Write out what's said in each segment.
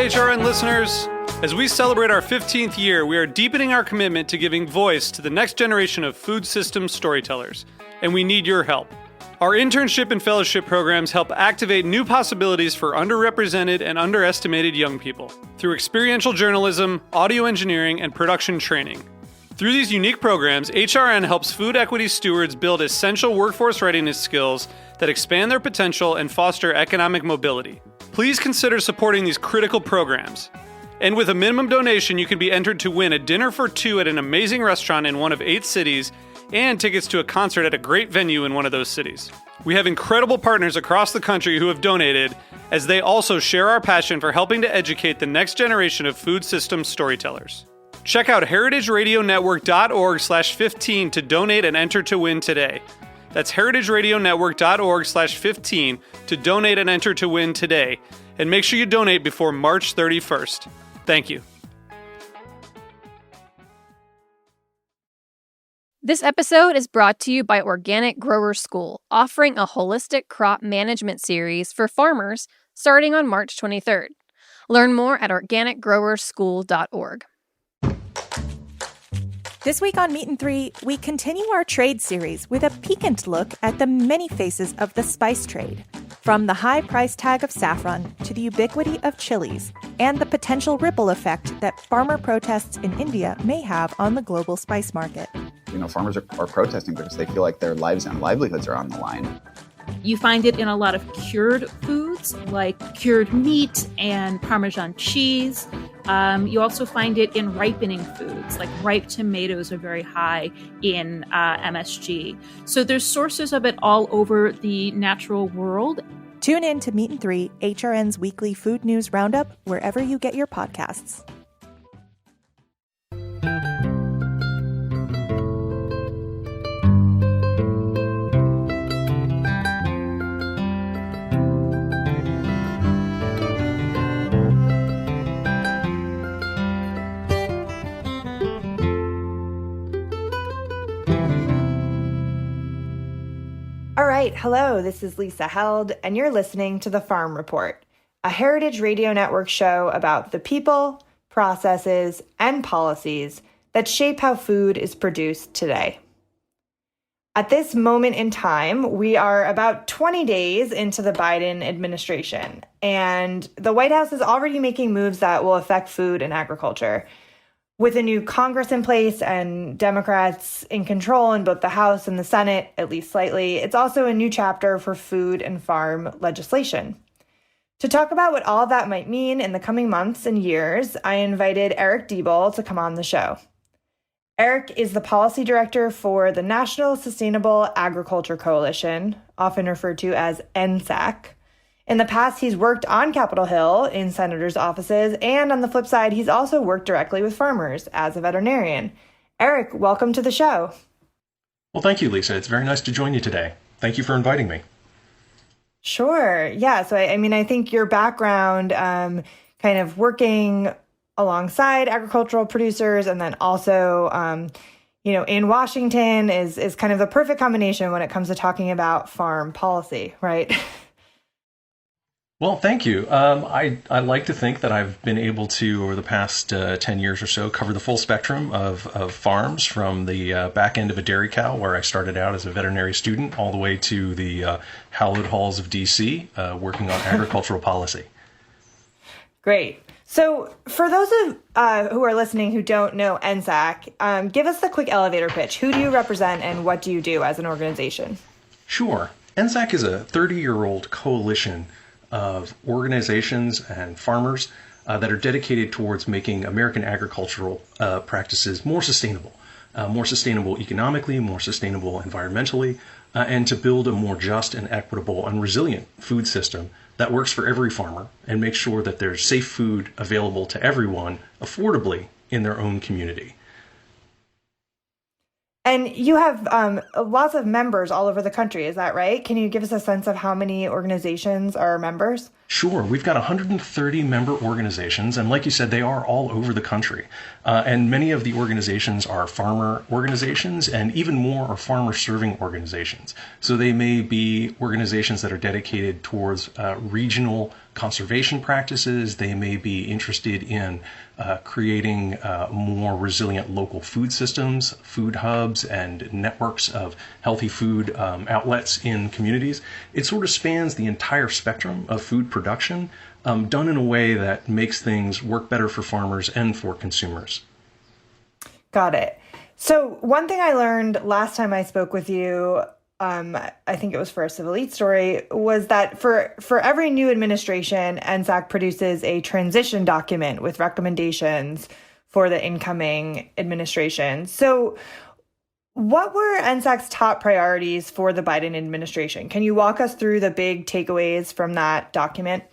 HRN listeners. As we celebrate our 15th year, we are deepening our commitment to giving voice to the next generation of food systems storytellers, and we need your help. Our internship and fellowship programs help activate new possibilities for underrepresented and underestimated young people through experiential journalism, audio engineering, and production training. Through these unique programs, HRN helps food equity stewards build essential workforce readiness skills that expand their potential and foster economic mobility. Please consider supporting these critical programs. And with a minimum donation, you can be entered to win a dinner for two at an amazing restaurant in one of 8 cities and tickets to a concert at a great venue in one of those cities. We have incredible partners across the country who have donated, as they also share our passion for helping to educate the next generation of food systems storytellers. Check out heritageradionetwork.org/15 to donate and enter to win today. That's heritageradionetwork.org/15 to donate and enter to win today. And make sure you donate before March 31st. Thank you. This episode is brought to you by Organic Growers School, offering a holistic crop management series for farmers starting on March 23rd. Learn more at organicgrowerschool.org. This week on Meat and Three, we continue our trade series with a piquant look at the many faces of the spice trade, from the high price tag of saffron to the ubiquity of chilies and the potential ripple effect that farmer protests in India may have on the global spice market. You know, farmers are protesting because they feel like their lives and livelihoods are on the line. You find it in a lot of cured foods like cured meat and Parmesan cheese. You also find it in ripening foods, like ripe tomatoes are very high in MSG. So there's sources of it all over the natural world. Tune in to Meat and Three, HRN's weekly food news roundup, wherever you get your podcasts. All right, hello, this is Lisa Held, and you're listening to The Farm Report, a Heritage Radio Network show about the people, processes, and policies that shape how food is produced today. At this moment in time, we are about 20 days into the Biden administration, and the White House is already making moves that will affect food and agriculture. With a new Congress in place and Democrats in control in both the House and the Senate, at least slightly, it's also a new chapter for food and farm legislation. To talk about what all of that might mean in the coming months and years, I invited Eric Diebel to come on the show. Eric is the policy director for the National Sustainable Agriculture Coalition, often referred to as NSAC. In the past, he's worked on Capitol Hill in senators' offices, and on the flip side, he's also worked directly with farmers as a veterinarian. Eric, welcome to the show. Well, thank you, Lisa. It's very nice to join you today. Thank you for inviting me. Sure. Yeah. So, I think your background, kind of working alongside agricultural producers and then also, in Washington is kind of the perfect combination when it comes to talking about farm policy, right? Well, thank you. I like to think that I've been able to, over the past 10 years or so, cover the full spectrum of farms, from the back end of a dairy cow, where I started out as a veterinary student, all the way to the hallowed halls of D.C., working on agricultural policy. Great. So for those who are listening who don't know NSAC, give us the quick elevator pitch. Who do you represent and what do you do as an organization? Sure. NSAC is a 30-year-old coalition of organizations and farmers that are dedicated towards making American agricultural practices more sustainable economically, more sustainable environmentally, and to build a more just and equitable and resilient food system that works for every farmer and makes sure that there's safe food available to everyone affordably in their own community. And you have lots of members all over the country, is that right? Can you give us a sense of how many organizations are members? Sure. We've got 130 member organizations, and like you said, they are all over the country. And many of the organizations are farmer organizations, and even more are farmer-serving organizations. So they may be organizations that are dedicated towards regional conservation practices. They may be interested in creating more resilient local food systems, food hubs, and networks of healthy food outlets in communities. It sort of spans the entire spectrum of food production, done in a way that makes things work better for farmers and for consumers. Got it. So one thing I learned last time I spoke with you, I think it was for a Civil Eat story, was that for every new administration, NSAC produces a transition document with recommendations for the incoming administration. So what were NSAC's top priorities for the Biden administration? Can you walk us through the big takeaways from that document?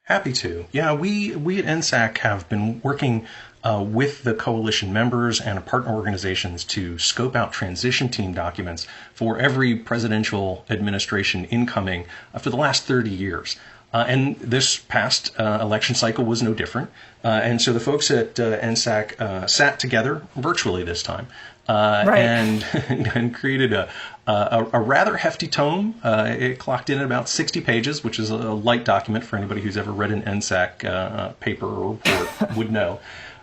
Happy to. Yeah, we at NSAC have been working with the coalition members and partner organizations to scope out transition team documents for every presidential administration incoming for the last 30 years. And this past election cycle was no different. And so the folks at NSAC sat together virtually this time and created a rather hefty tome. It clocked in at about 60 pages, which is a light document for anybody who's ever read an NSAC paper or report would know.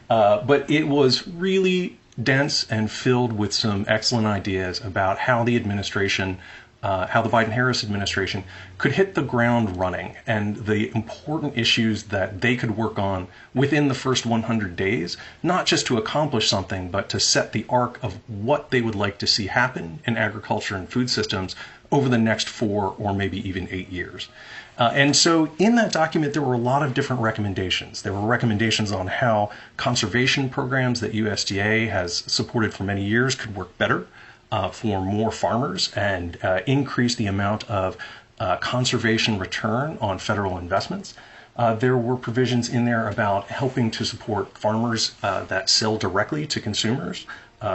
But it was really dense and filled with some excellent ideas about how the administration, how the Biden-Harris administration could hit the ground running and the important issues that they could work on within the first 100 days, not just to accomplish something, but to set the arc of what they would like to see happen in agriculture and food systems over the next 4 or maybe even 8 years. And so in that document, there were a lot of different recommendations. There were recommendations on how conservation programs that USDA has supported for many years could work better for more farmers and increase the amount of conservation return on federal investments. There were provisions in there about helping to support farmers that sell directly to consumers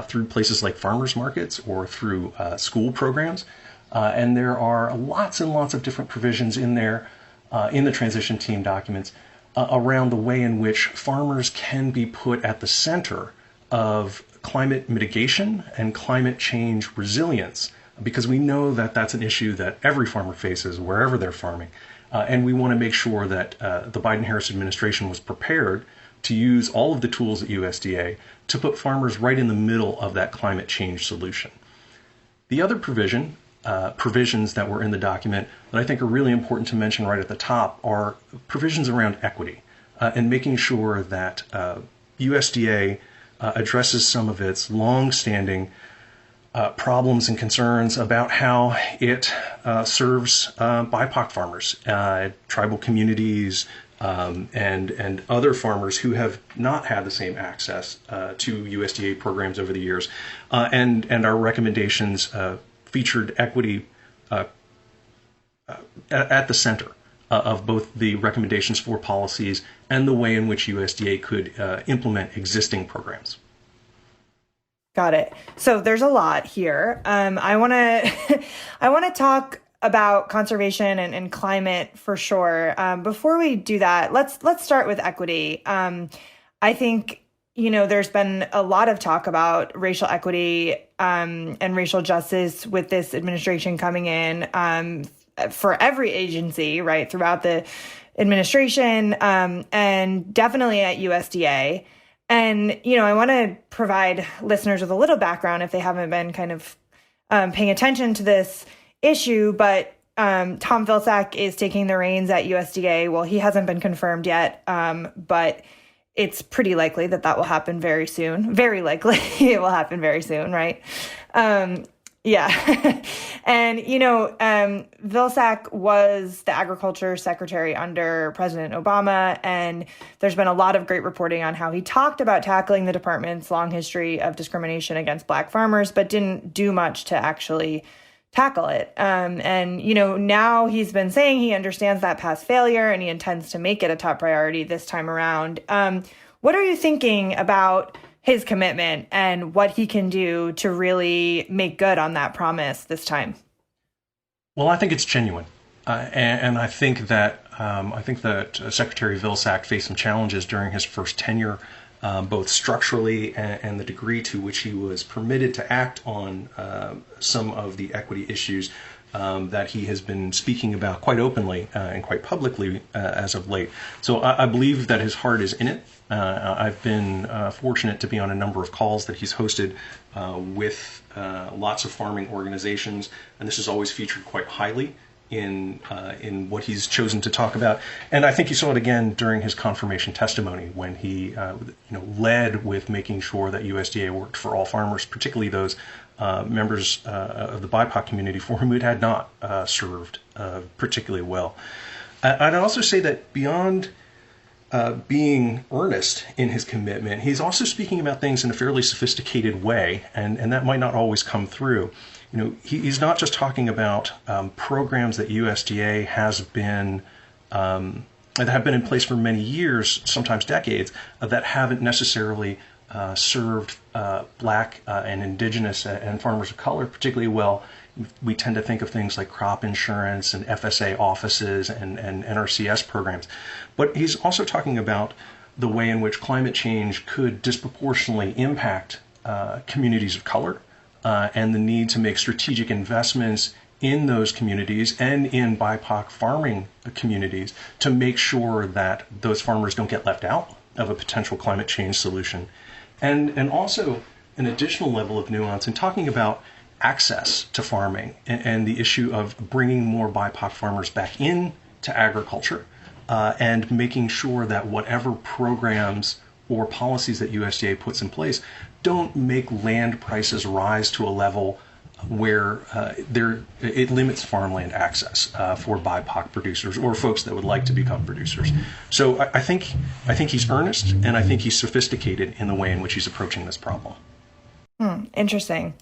through places like farmers markets or through school programs. And there are lots and lots of different provisions in there, in the transition team documents, around the way in which farmers can be put at the center of climate mitigation and climate change resilience, because we know that that's an issue that every farmer faces wherever they're farming. And we want to make sure that the Biden-Harris administration was prepared to use all of the tools at USDA to put farmers right in the middle of that climate change solution. The other provisions that were in the document that I think are really important to mention right at the top are provisions around equity and making sure that USDA addresses some of its long-standing problems and concerns about how it serves BIPOC farmers, tribal communities, and other farmers who have not had the same access to USDA programs over the years. And our recommendations featured equity at the center of both the recommendations for policies and the way in which USDA could implement existing programs. Got it. So there's a lot here. I want to talk about conservation and climate for sure. Before we do that, let's start with equity. I think there's been a lot of talk about racial equity and racial justice with this administration coming in for every agency, right, throughout the administration and definitely at USDA. And, I want to provide listeners with a little background if they haven't been kind of paying attention to this issue. But Tom Vilsack is taking the reins at USDA. Well, he hasn't been confirmed yet, but it's pretty likely that will happen very soon. Very likely it will happen very soon, right? Yeah. And, Vilsack was the agriculture secretary under President Obama, and there's been a lot of great reporting on how he talked about tackling the department's long history of discrimination against Black farmers, but didn't do much to actually tackle it. And, now he's been saying he understands that past failure and he intends to make it a top priority this time around. What are you thinking about his commitment and what he can do to really make good on that promise this time? Well, I think it's genuine. And I think that Secretary Vilsack faced some challenges during his first tenure, both structurally and the degree to which he was permitted to act on some of the equity issues that he has been speaking about quite openly and quite publicly as of late. So I believe that his heart is in it. I've been fortunate to be on a number of calls that he's hosted with lots of farming organizations, and this is always featured quite highly in what he's chosen to talk about. And I think you saw it again during his confirmation testimony when he led with making sure that USDA worked for all farmers, particularly those members of the BIPOC community for whom it had not served particularly well. I'd also say that beyond being earnest in his commitment, he's also speaking about things in a fairly sophisticated way, and that might not always come through. He's not just talking about programs that USDA has been that have been in place for many years, sometimes decades, that haven't necessarily served Black and Indigenous and farmers of color particularly well. We tend to think of things like crop insurance and FSA offices and NRCS programs. But he's also talking about the way in which climate change could disproportionately impact communities of color and the need to make strategic investments in those communities and in BIPOC farming communities to make sure that those farmers don't get left out of a potential climate change solution. And also an additional level of nuance in talking about access to farming and the issue of bringing more BIPOC farmers back into agriculture and making sure that whatever programs or policies that USDA puts in place don't make land prices rise to a level where it limits farmland access for BIPOC producers or folks that would like to become producers. So I think he's earnest, and I think he's sophisticated in the way in which he's approaching this problem. Interesting.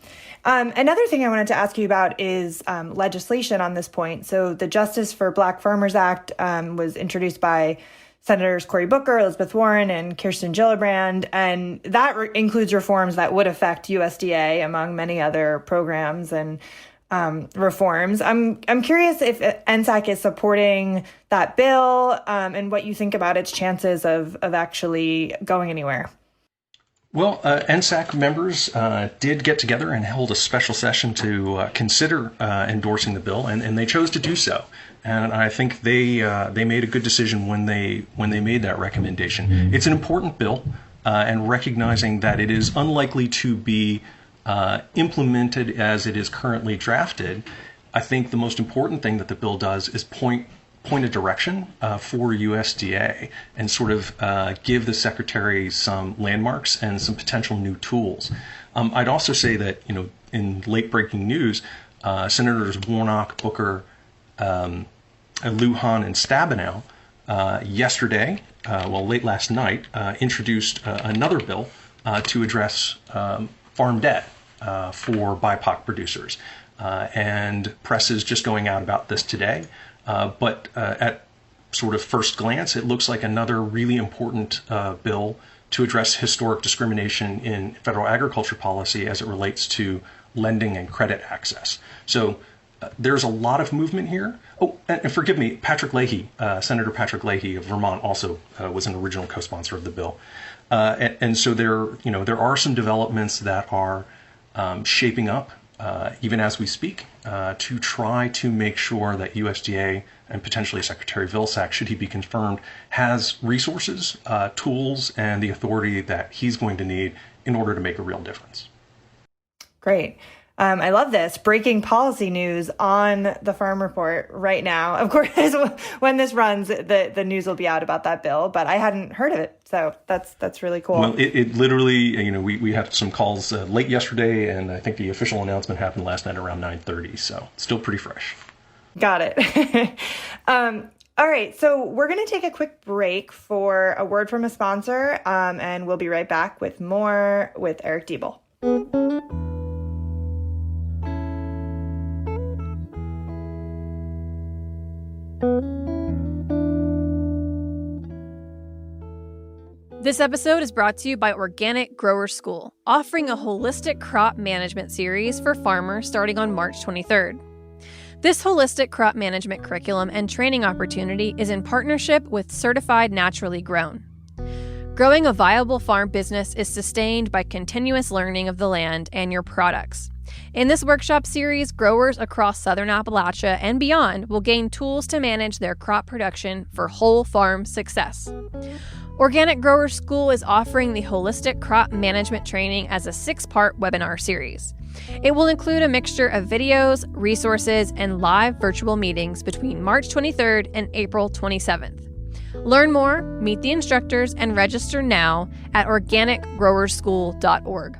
Another thing I wanted to ask you about is legislation on this point. So the Justice for Black Farmers Act was introduced by Senators Cory Booker, Elizabeth Warren, and Kirsten Gillibrand, and that includes reforms that would affect USDA, among many other programs and reforms. I'm curious if NSAC is supporting that bill and what you think about its chances of actually going anywhere. Well, NSAC members did get together and held a special session to consider endorsing the bill, and they chose to do so. And I think they made a good decision when they made that recommendation. It's an important bill, and recognizing that it is unlikely to be implemented as it is currently drafted, I think the most important thing that the bill does is point a direction for USDA and sort of give the secretary some landmarks and some potential new tools. I'd also say that in late breaking news, Senators Warnock, Booker, Lujan, and Stabenow yesterday, late last night, introduced another bill to address farm debt for BIPOC producers. And press is just going out about this today. But at sort of first glance, it looks like another really important bill to address historic discrimination in federal agriculture policy as it relates to lending and credit access. So there's a lot of movement here. Oh, and forgive me, Patrick Leahy, Senator Patrick Leahy of Vermont also was an original co-sponsor of the bill. And so there are some developments that are shaping up even as we speak, to try to make sure that USDA and potentially Secretary Vilsack, should he be confirmed, has resources, tools, and the authority that he's going to need in order to make a real difference. Great. I love this. Breaking policy news on the Farm Report right now. Of course, when this runs, the news will be out about that bill, but I hadn't heard of it. So that's really cool. Well, it literally, we had some calls late yesterday, and I think the official announcement happened last night around 9:30. So still pretty fresh. Got it. All right. So we're going to take a quick break for a word from a sponsor, and we'll be right back with more with Eric Diebel. This episode is brought to you by Organic Grower School, offering a holistic crop management series for farmers starting on March 23rd. This holistic crop management curriculum and training opportunity is in partnership with Certified Naturally Grown. Growing a viable farm business is sustained by continuous learning of the land and your products. In this workshop series, growers across southern Appalachia and beyond will gain tools to manage their crop production for whole farm success. Organic Grower School is offering the Holistic Crop Management Training as a 6-part webinar series. It will include a mixture of videos, resources, and live virtual meetings between March 23rd and April 27th. Learn more, meet the instructors, and register now at organicgrowerschool.org.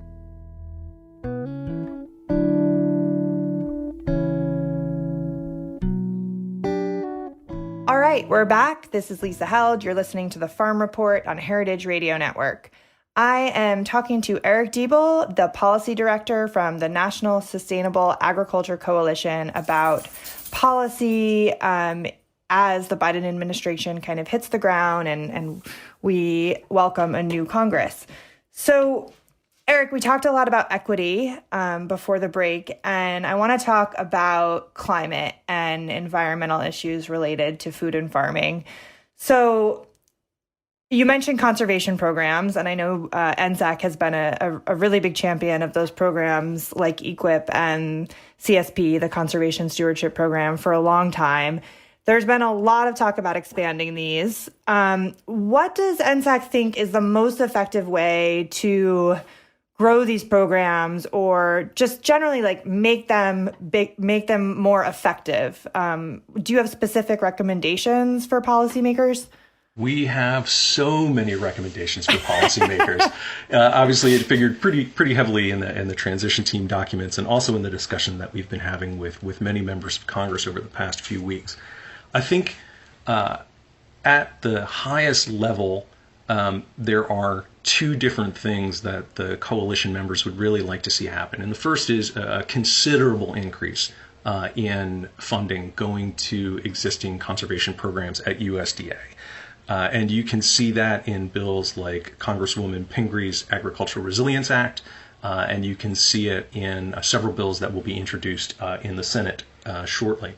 All right, we're back. This is Lisa Held. You're listening to the Farm Report on Heritage Radio Network. I am talking to Eric Diebel, the policy director from the National Sustainable Agriculture Coalition, about policy as the Biden administration kind of hits the ground and we welcome a new Congress. So, Eric, we talked a lot about equity before the break, and I want to talk about climate and environmental issues related to food and farming. So you mentioned conservation programs, and I know NSAC has been a really big champion of those programs like EQIP and CSP, the Conservation Stewardship Program, for a long time. There's been a lot of talk about expanding these. What does NSAC think is the most effective way to grow these programs, or just generally like make them more effective? Do you have specific recommendations for policymakers? We have so many recommendations for policymakers. Obviously, it figured pretty heavily in the transition team documents, and also in the discussion that we've been having with many members of Congress over the past few weeks. I think at the highest level, there are two different things that the coalition members would really like to see happen. And the first is a considerable increase in funding going to existing conservation programs at USDA. And you can see that in bills like Congresswoman Pingree's Agricultural Resilience Act, and you can see it in several bills that will be introduced in the Senate shortly.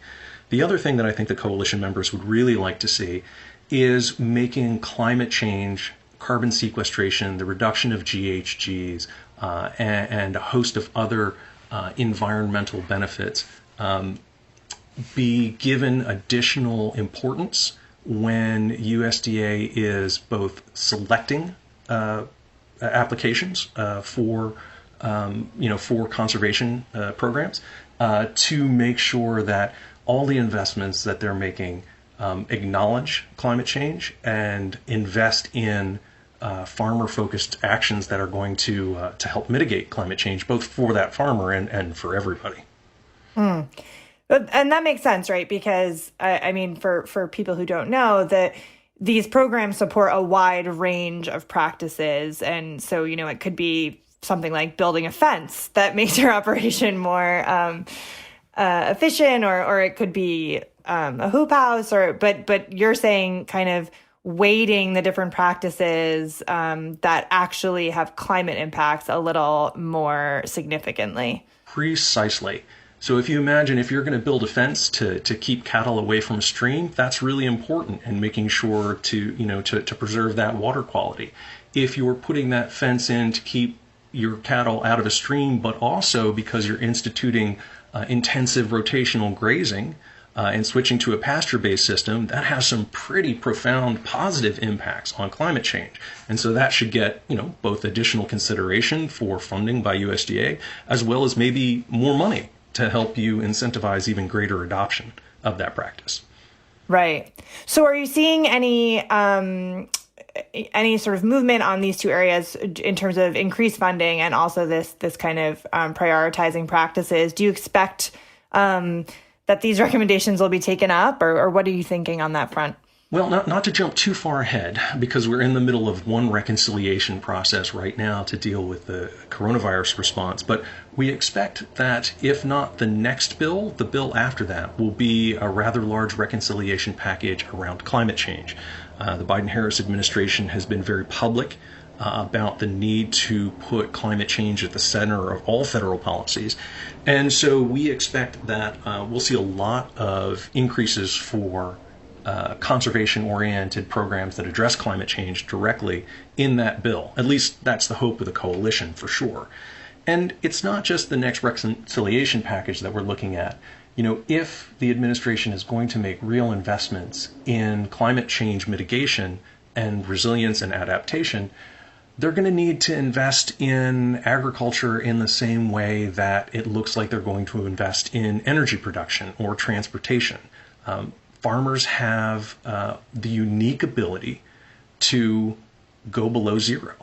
The other thing that I think the coalition members would really like to see is making climate change, carbon sequestration, the reduction of GHGs, and a host of other environmental benefits be given additional importance when USDA is both selecting applications for conservation programs to make sure that all the investments that they're making acknowledge climate change and invest in farmer-focused actions that are going to help mitigate climate change, both for that farmer and for everybody. And that makes sense, right? Because, I mean, for people who don't know, that these programs support a wide range of practices. And so, it could be something like building a fence that makes your operation more efficient, or it could be a hoop house, but you're saying kind of weighting the different practices that actually have climate impacts a little more significantly. Precisely. So if you imagine if you're going to build a fence to keep cattle away from a stream, that's really important, and making sure to preserve that water quality. If you're putting that fence in to keep your cattle out of a stream, but also because you're instituting intensive rotational grazing and switching to a pasture-based system, that has some pretty profound positive impacts on climate change. And so that should get, both additional consideration for funding by USDA, as well as maybe more money to help you incentivize even greater adoption of that practice. Right. So are you seeing any sort of movement on these two areas in terms of increased funding and also this kind of prioritizing practices? Do you expect that these recommendations will be taken up, or what are you thinking on that front? Well, not to jump too far ahead, because we're in the middle of one reconciliation process right now to deal with the coronavirus response, but we expect that if not the next bill, the bill after that will be a rather large reconciliation package around climate change. The Biden-Harris administration has been very public about the need to put climate change at the center of all federal policies. And so we expect that we'll see a lot of increases for conservation-oriented programs that address climate change directly in that bill. At least that's the hope of the coalition, for sure. And it's not just the next reconciliation package that we're looking at. If the administration is going to make real investments in climate change mitigation and resilience and adaptation, they're going to need to invest in agriculture in the same way that it looks like they're going to invest in energy production or transportation. Farmers have the unique ability to go below zero.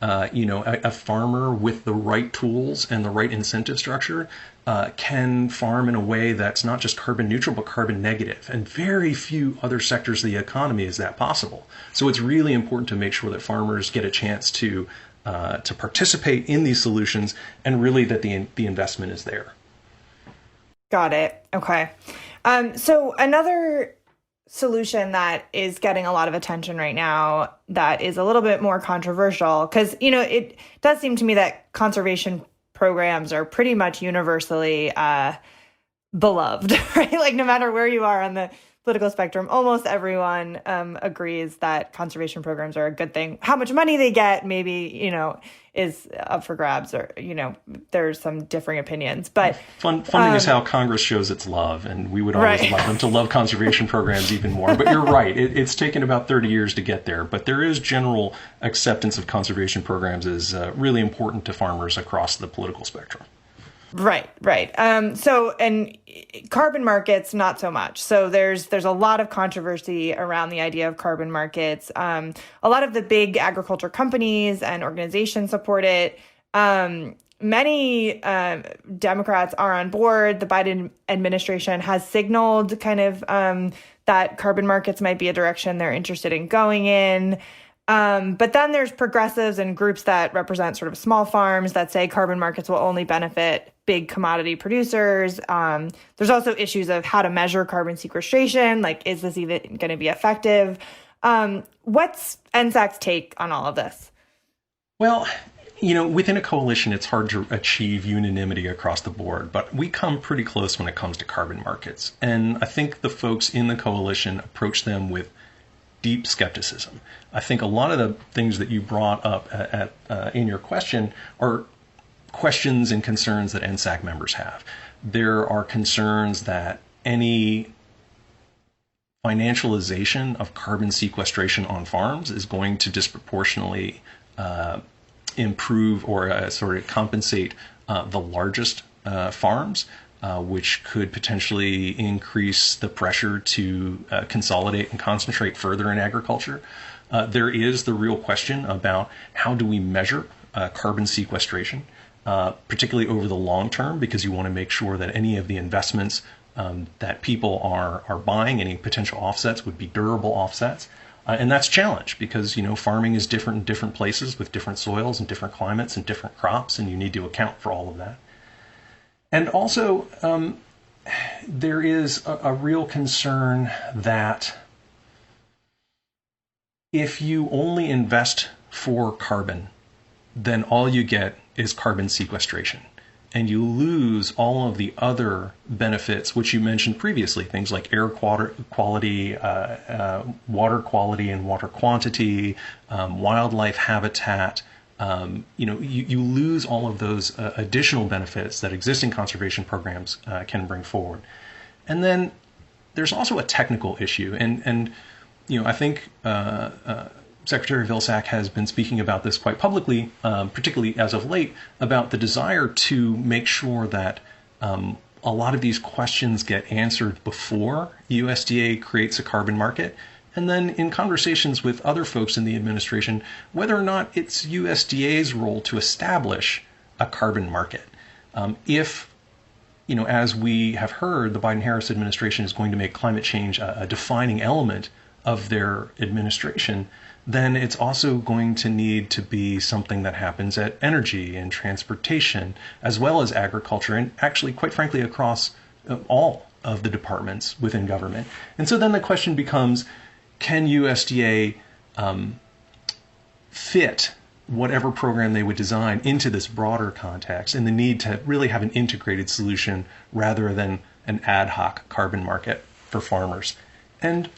A farmer with the right tools and the right incentive structure can farm in a way that's not just carbon neutral, but carbon negative. And very few other sectors of the economy is that possible. So it's really important to make sure that farmers get a chance to participate in these solutions, and really that the investment is there. Got it. Okay. So another solution that is getting a lot of attention right now that is a little bit more controversial, because, it does seem to me that conservation programs are pretty much universally beloved, right? Like, no matter where you are on the political spectrum, almost everyone agrees that conservation programs are a good thing. How much money they get, maybe, is up for grabs, or, there's some differing opinions. But funding is how Congress shows its love, and we would always love them to love conservation programs even more. But you're right, it's taken about 30 years to get there. But there is general acceptance of conservation programs as really important to farmers across the political spectrum. Right. And carbon markets, not so much. So there's a lot of controversy around the idea of carbon markets. A lot of the big agriculture companies and organizations support it. Many Democrats are on board. The Biden administration has signaled kind of that carbon markets might be a direction they're interested in going in. But then there's progressives and groups that represent sort of small farms that say carbon markets will only benefit big commodity producers. There's also issues of how to measure carbon sequestration. Like, is this even going to be effective? What's NSAC's take on all of this? Well, within a coalition, it's hard to achieve unanimity across the board, but we come pretty close when it comes to carbon markets. And I think the folks in the coalition approach them with deep skepticism. I think a lot of the things that you brought up in your question are questions and concerns that NSAC members have. There are concerns that any financialization of carbon sequestration on farms is going to disproportionately improve or sort of compensate the largest farms, which could potentially increase the pressure to consolidate and concentrate further in agriculture. There is the real question about how do we measure carbon sequestration, particularly over the long term, because you want to make sure that any of the investments that people are buying, any potential offsets, would be durable offsets. And that's a challenge because, farming is different in different places with different soils and different climates and different crops, and you need to account for all of that. And also, there is a real concern that if you only invest for carbon, then all you get is carbon sequestration. And you lose all of the other benefits, which you mentioned previously, things like air quality, water quality and water quantity, wildlife habitat. You lose all of those additional benefits that existing conservation programs can bring forward. And then there's also a technical issue. And I think Secretary Vilsack has been speaking about this quite publicly, particularly as of late, about the desire to make sure that a lot of these questions get answered before USDA creates a carbon market. And then in conversations with other folks in the administration, whether or not it's USDA's role to establish a carbon market. If, as we have heard, the Biden-Harris administration is going to make climate change a defining element of their administration, then it's also going to need to be something that happens at energy and transportation, as well as agriculture, and actually, quite frankly, across all of the departments within government. And so then the question becomes, can USDA fit whatever program they would design into this broader context and the need to really have an integrated solution rather than an ad hoc carbon market for farmers? And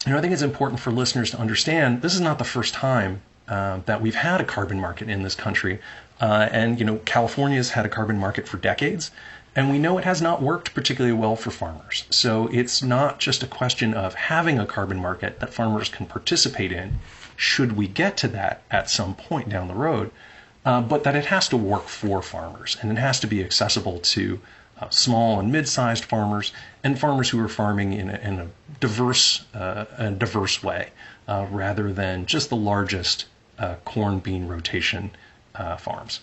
I think it's important for listeners to understand this is not the first time that we've had a carbon market in this country. And California's had a carbon market for decades, and we know it has not worked particularly well for farmers. So it's not just a question of having a carbon market that farmers can participate in, should we get to that at some point down the road, but that it has to work for farmers, and it has to be accessible to small and mid-sized farmers and farmers who are farming in a diverse way, rather than just the largest corn bean rotation farms.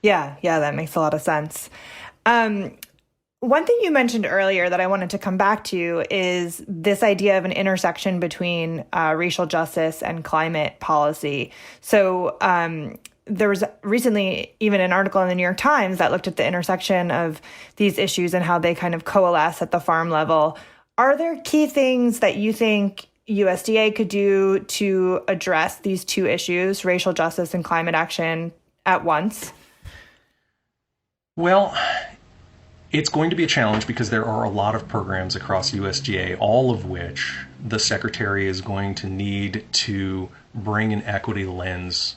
Yeah, that makes a lot of sense. One thing you mentioned earlier that I wanted to come back to is this idea of an intersection between racial justice and climate policy. So there was recently even an article in the New York Times that looked at the intersection of these issues and how they kind of coalesce at the farm level. Are there key things that you think USDA could do to address these two issues, racial justice and climate action, at once? Well, it's going to be a challenge because there are a lot of programs across USDA, all of which the secretary is going to need to bring an equity lens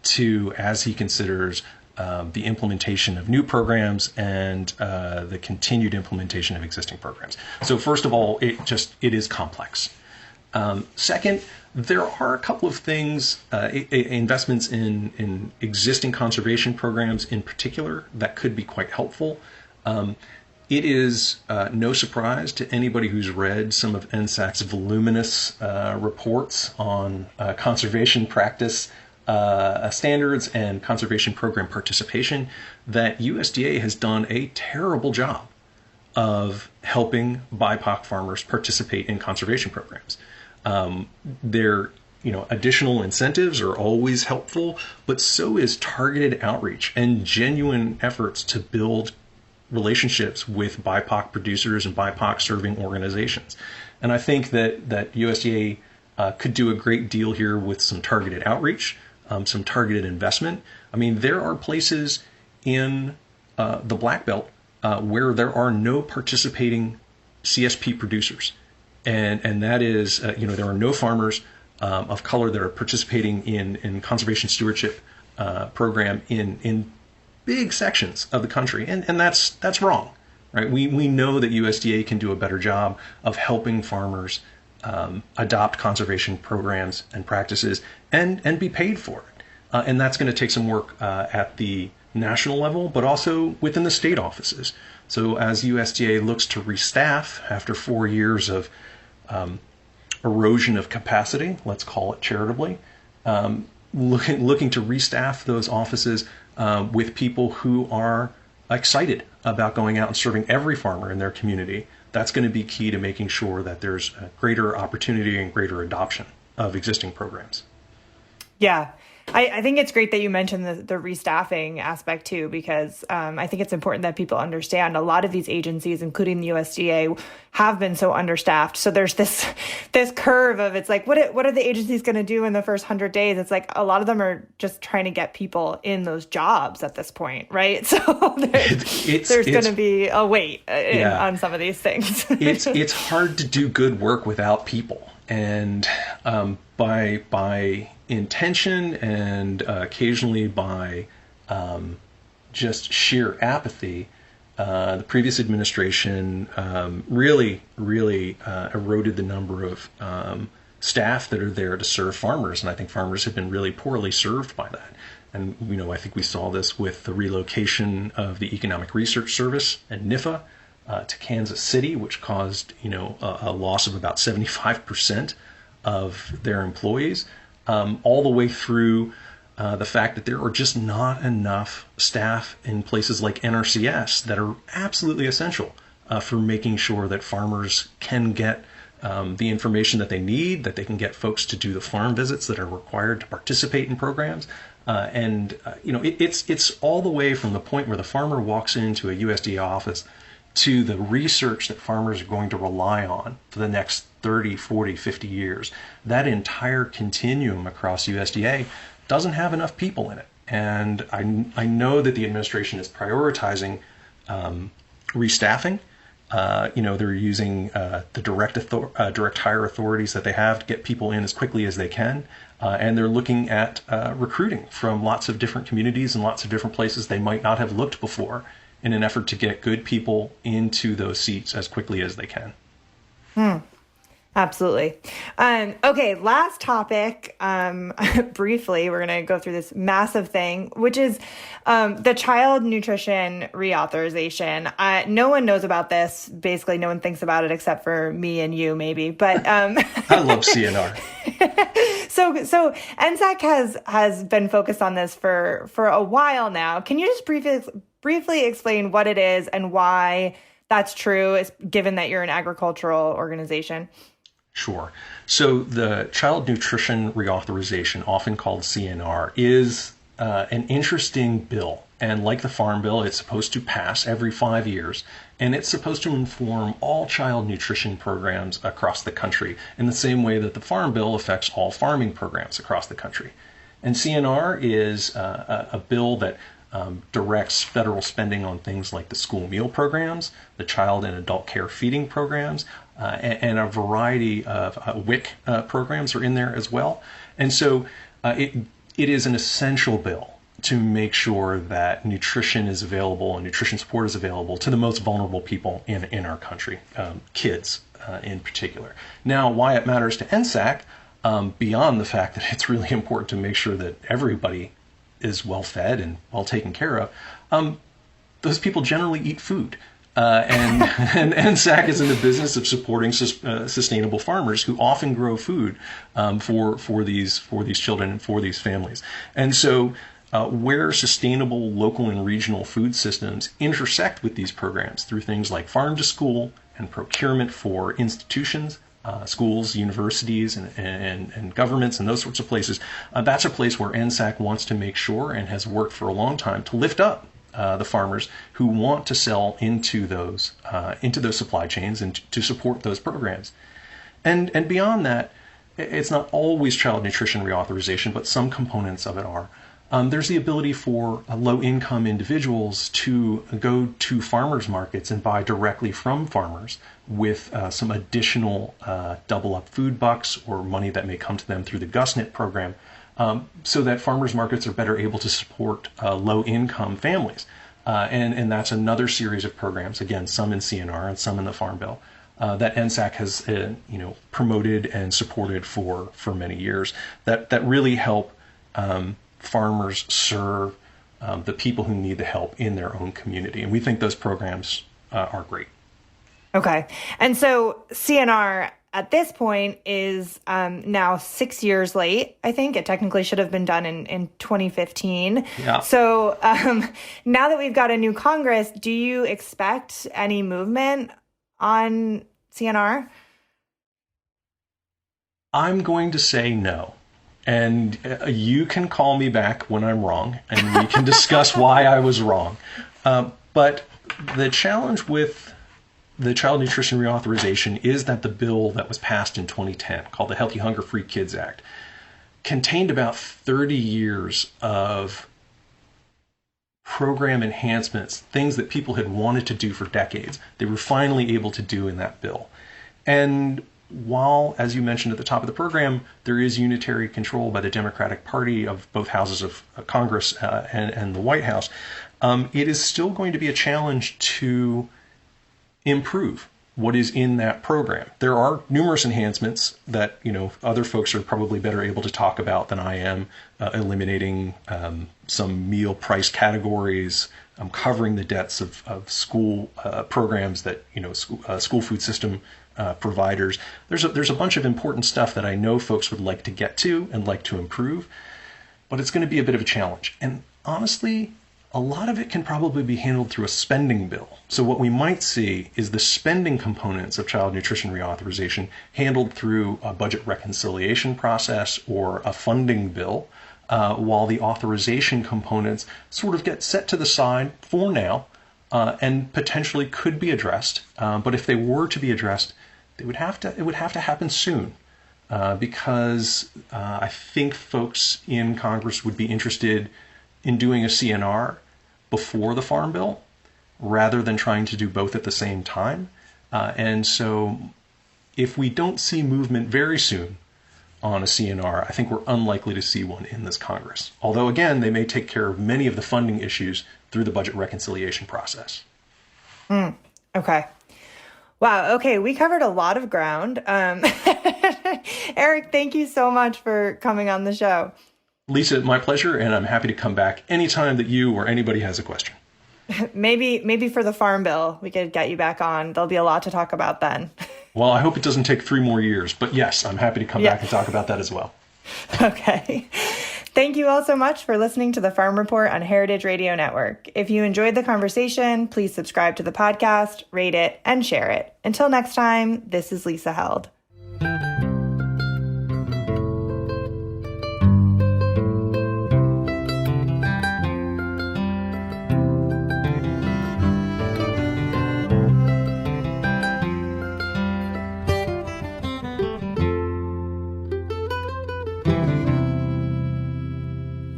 to as he considers the implementation of new programs and the continued implementation of existing programs. So first of all, it is complex. Second, there are a couple of things, investments in existing conservation programs in particular, that could be quite helpful. It is no surprise to anybody who's read some of NSAC's voluminous reports on conservation practice standards and conservation program participation that USDA has done a terrible job of helping BIPOC farmers participate in conservation programs. Their additional incentives are always helpful, but so is targeted outreach and genuine efforts to build relationships with BIPOC producers and BIPOC serving organizations. And I think that USDA could do a great deal here with some targeted outreach, some targeted investment. I mean, there are places in the Black Belt where there are no participating CSP producers. And that is, there are no farmers of color that are participating in conservation stewardship program in big sections of the country. And that's wrong, right? We know that USDA can do a better job of helping farmers adopt conservation programs and practices and be paid for it. And that's going to take some work at the national level, but also within the state offices. So as USDA looks to restaff after 4 years of erosion of capacity, let's call it charitably, looking to restaff those offices with people who are excited about going out and serving every farmer in their community, that's going to be key to making sure that there's a greater opportunity and greater adoption of existing programs. Yeah. I think it's great that you mentioned the restaffing aspect too, because I think it's important that people understand a lot of these agencies, including the USDA, have been so understaffed. So there's this curve of, it's like, what are the agencies going to do in the first 100 days? It's like a lot of them are just trying to get people in those jobs at this point, right? So there's going to be a wait on some of these things. it's hard to do good work without people. And by intention and occasionally by just sheer apathy, the previous administration really eroded the number of staff that are there to serve farmers. And I think farmers have been really poorly served by that. And, I think we saw this with the relocation of the Economic Research Service and NIFA to Kansas City, which caused, a loss of about 75% of their employees, all the way through the fact that there are just not enough staff in places like NRCS that are absolutely essential for making sure that farmers can get the information that they need, that they can get folks to do the farm visits that are required to participate in programs. It's all the way from the point where the farmer walks into a USDA office to the research that farmers are going to rely on for the next 30, 40, 50 years. That entire continuum across USDA doesn't have enough people in it. And I know that the administration is prioritizing restaffing, They're using the direct hire authorities that they have to get people in as quickly as they can. And they're looking at recruiting from lots of different communities and lots of different places they might not have looked before in an effort to get good people into those seats as quickly as they can. Absolutely. Okay, last topic. Briefly, we're going to go through this massive thing, which is the child nutrition reauthorization. No one knows about this. Basically, no one thinks about it except for me and you, maybe. But I love CNR. So NSAC has been focused on this for a while now. Can you just briefly explain what it is and why that's true, given that you're an agricultural organization? Sure. So the Child Nutrition Reauthorization, often called CNR, is an interesting bill. And like the Farm Bill, it's supposed to pass every 5 years. And it's supposed to inform all child nutrition programs across the country in the same way that the Farm Bill affects all farming programs across the country. And CNR is a bill that directs federal spending on things like the school meal programs, the child and adult care feeding programs, and a variety of WIC programs are in there as well. And so it is an essential bill to make sure that nutrition is available and nutrition support is available to the most vulnerable people in our country, kids in particular. Now, why it matters to NSAC, beyond the fact that it's really important to make sure that everybody is well fed and well taken care of, those people generally eat food. And NSAC is in the business of supporting sustainable farmers who often grow food for these children and for these families. And so where sustainable local and regional food systems intersect with these programs through things like farm to school and procurement for institutions, schools, universities, and governments and those sorts of places, that's a place where NSAC wants to make sure and has worked for a long time to lift up the farmers who want to sell into those supply chains and to support those programs. And beyond that, it's not always child nutrition reauthorization, but some components of it are. There's the ability for low-income individuals to go to farmers markets and buy directly from farmers with some additional double-up food bucks or money that may come to them through the GusNet program, so that farmers markets are better able to support low-income families. And that's another series of programs, again, some in CNR and some in the Farm Bill, that NSAC has promoted and supported for many years that really help farmers serve the people who need the help in their own community. And we think those programs are great. Okay. And so CNR at this point is now 6 years late. I think it technically should have been done in 2015. Yeah. So now that we've got a new Congress, do you expect any movement on CNR? I'm going to say no. And you can call me back when I'm wrong, and we can discuss why I was wrong. But the challenge with the Child Nutrition Reauthorization is that the bill that was passed in 2010, called the Healthy Hunger Free Kids Act, contained about 30 years of program enhancements, things that people had wanted to do for decades. They were finally able to do in that bill. And while, as you mentioned at the top of the program, there is unitary control by the Democratic Party of both houses of Congress and the White House, it is still going to be a challenge to improve what is in that program. There are numerous enhancements that other folks are probably better able to talk about than I am, eliminating some meal price categories, covering the debts of school programs that school food system providers. There's a bunch of important stuff that I know folks would like to get to and like to improve, but it's going to be a bit of a challenge. And honestly, a lot of it can probably be handled through a spending bill. So what we might see is the spending components of child nutrition reauthorization handled through a budget reconciliation process or a funding bill, while the authorization components sort of get set to the side for now and potentially could be addressed. But if they were to be addressed, it would have to happen soon, because I think folks in Congress would be interested in doing a CNR before the Farm Bill, rather than trying to do both at the same time. And so if we don't see movement very soon on a CNR, I think we're unlikely to see one in this Congress. Although, again, they may take care of many of the funding issues through the budget reconciliation process. Okay. Wow. Okay. We covered a lot of ground. Eric, thank you so much for coming on the show. Lisa, my pleasure, and I'm happy to come back anytime that you or anybody has a question. Maybe for the Farm Bill, we could get you back on. There'll be a lot to talk about then. Well, I hope it doesn't take 3 more years, but yes, I'm happy to come back and talk about that as well. Okay. Thank you all so much for listening to the Farm Report on Heritage Radio Network. If you enjoyed the conversation, please subscribe to the podcast, rate it, and share it. Until next time, this is Lisa Held.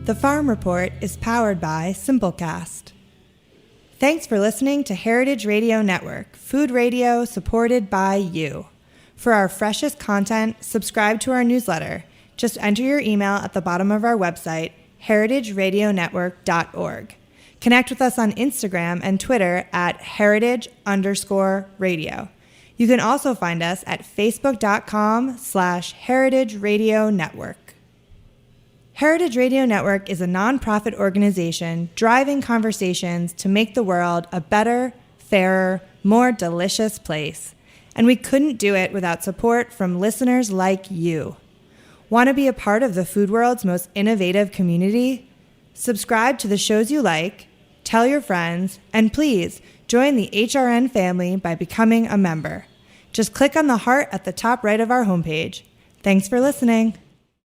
The Farm Report is powered by Simplecast. Thanks for listening to Heritage Radio Network, food radio supported by you. For our freshest content, subscribe to our newsletter. Just enter your email at the bottom of our website, heritageradionetwork.org. Connect with us on Instagram and Twitter at heritage_radio. You can also find us at facebook.com/Heritage Radio Network. Heritage Radio Network is a nonprofit organization driving conversations to make the world a better, fairer, more delicious place. And we couldn't do it without support from listeners like you. Want to be a part of the food world's most innovative community? Subscribe to the shows you like, tell your friends, and please join the HRN family by becoming a member. Just click on the heart at the top right of our homepage. Thanks for listening.